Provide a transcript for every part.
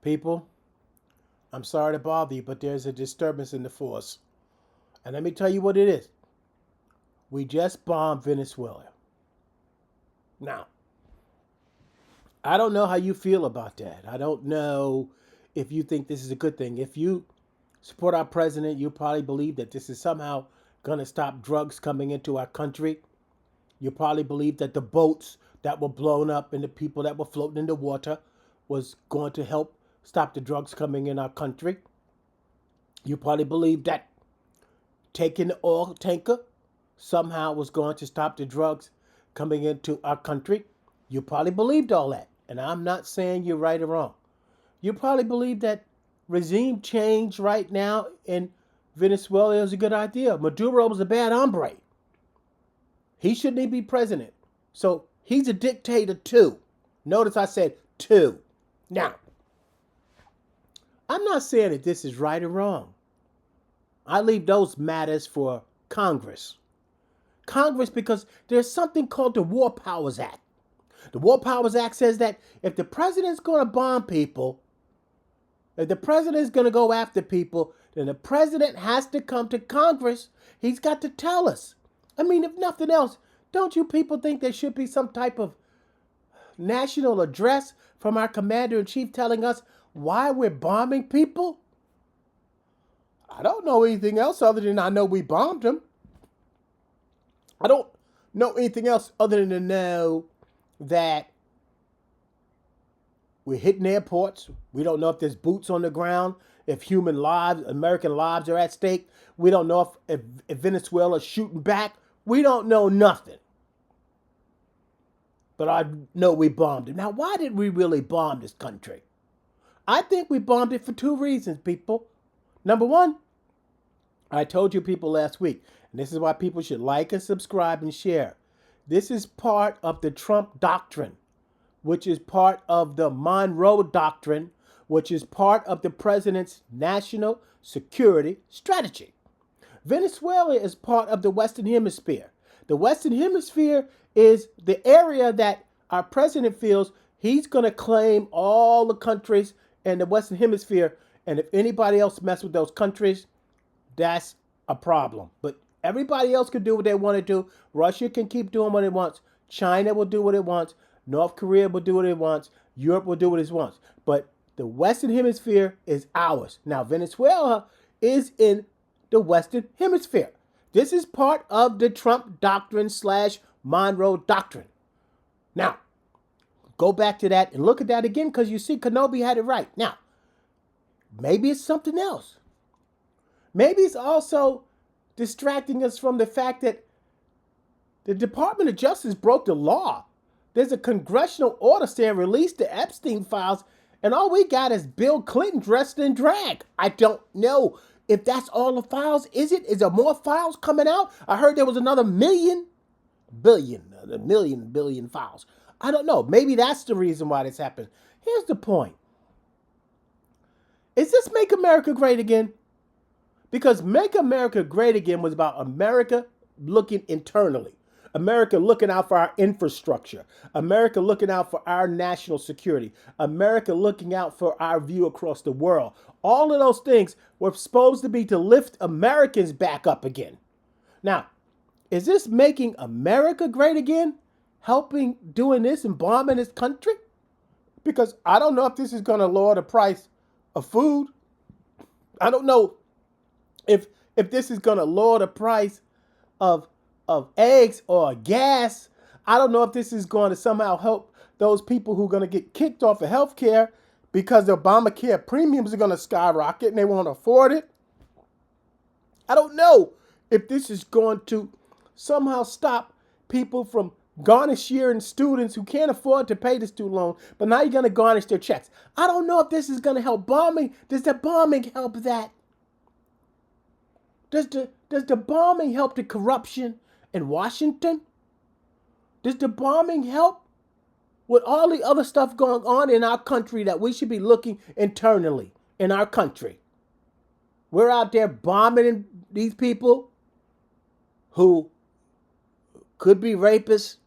People, I'm sorry to bother you, but there's a disturbance in the force. And let me tell you what it is. We just bombed Venezuela. Now, I don't know how you feel about that. I don't know if you think this is a good thing. If you support our president, you probably believe that this is somehow going to stop drugs coming into our country. You probably believe that the boats that were blown up and the people that were floating in the water was going to help stop the drugs coming in our country. You probably believe that taking the oil tanker somehow was going to stop the drugs coming into our country. You probably believed all that. And I'm not saying you're right or wrong. You probably believe that regime change right now in Venezuela is a good idea. Maduro was a bad hombre. He shouldn't even be president. So he's a dictator too. Notice I said two. Now, I'm not saying that this is right or wrong. I leave those matters for Congress. Congress, because there's something called the War Powers Act. The War Powers Act says that if the president's going to bomb people, if the president is going to go after people, then the president has to come to Congress. He's got to tell us. I mean, if nothing else, don't you people think there should be some type of national address from our commander-in-chief telling us why we're bombing people? I don't know anything else other than I know we bombed them. I don't know anything else other than to know that we're hitting airports. We don't know if there's boots on the ground, if human lives, American lives are at stake. We don't know if Venezuela is shooting back. We don't know nothing. But I know we bombed it. Now, why did we really bomb this country? I think we bombed it for two reasons, people. Number one, I told you people last week, and this is why people should like and subscribe and share. This is part of the Trump doctrine, which is part of the Monroe Doctrine, which is part of the president's national security strategy. Venezuela is part of the Western Hemisphere. The Western Hemisphere is the area that our president feels he's going to claim all the countries in the Western Hemisphere. And if anybody else mess with those countries, that's a problem. But everybody else can do what they want to do. Russia can keep doing what it wants. China will do what it wants. North Korea will do what it wants. Europe will do what it wants. But the Western Hemisphere is ours. Now, Venezuela is in the Western Hemisphere. This is part of the Trump doctrine / Monroe Doctrine. Now, go back to that and look at that again, because you see Kenobi had it right. Now, maybe it's something else. Maybe it's also distracting us from the fact that the Department of Justice broke the law. There's a congressional order saying release the Epstein files, and all we got is Bill Clinton dressed in drag. I don't know if that's all the files. Is it? Is there more files coming out? I heard there was another billion files. I don't know. Maybe that's the reason why this happened. Here's the point. Is this Make America Great Again? Because Make America Great Again was about America looking internally. America looking out for our infrastructure. America looking out for our national security. America looking out for our view across the world. All of those things were supposed to be to lift Americans back up again. Now, is this making America great again? Helping doing this and bombing this country? Because I don't know if this is going to lower the price of food. I don't know if this is going to lower the price of eggs or gas. I don't know if this is going to somehow help those people who are going to get kicked off of health care because the Obamacare premiums are going to skyrocket and they won't afford it. I don't know if this is going to somehow stop people from garnishing students who can't afford to pay the student loan, but now you're going to garnish their checks. I don't know if this is going to help bombing. Does the bombing help that? Does the bombing help the corruption in Washington? Does the bombing help with all the other stuff going on in our country that we should be looking internally in our country? We're out there bombing these people who could be rapists,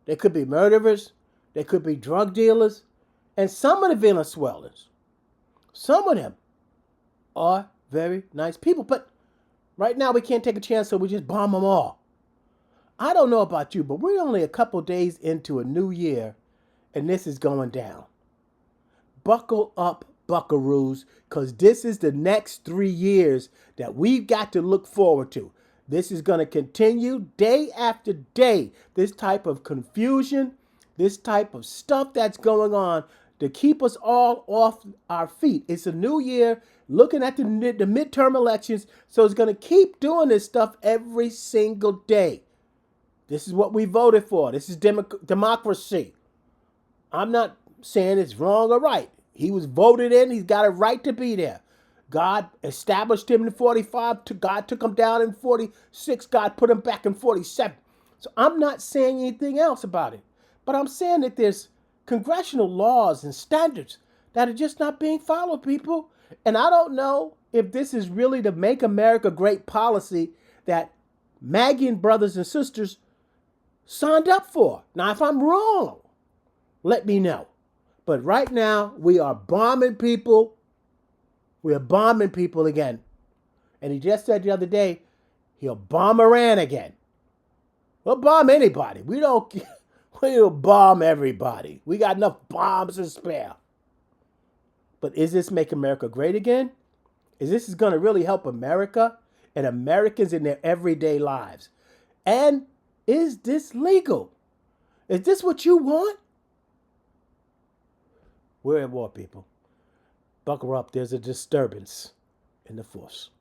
they could be murderers, they could be drug dealers, and some of the Venezuelans Some of them are very nice people, but right now we can't take a chance, so we just bomb them all. I don't know about you, but we're only a couple days into a new year, and this is going down. Buckle up, buckaroos, because this is the next 3 years that we've got to look forward to. This is going to continue day after day. This type of confusion, this type of stuff that's going on to keep us all off our feet. It's a new year, looking at the midterm elections, so it's going to keep doing this stuff every single day. This is what we voted for. This is democracy. I'm not saying it's wrong or right. He was voted in. He's got a right to be there. God established him in 45. God took him down in 46. God put him back in 47. So I'm not saying anything else about it. But I'm saying that there's congressional laws and standards that are just not being followed, people. And I don't know if this is really the Make America Great policy that Maggie and brothers and sisters signed up for. Now, if I'm wrong, let me know. But right now, we are bombing people. We are bombing people again. And he just said the other day, he'll bomb Iran again. We'll bomb anybody. We'll bomb everybody. We got enough bombs to spare. But is this Make America Great again? Is this going to really help America and Americans in their everyday lives? And is this legal? Is this what you want? We're at war, people. Buckle up. There's a disturbance in the force.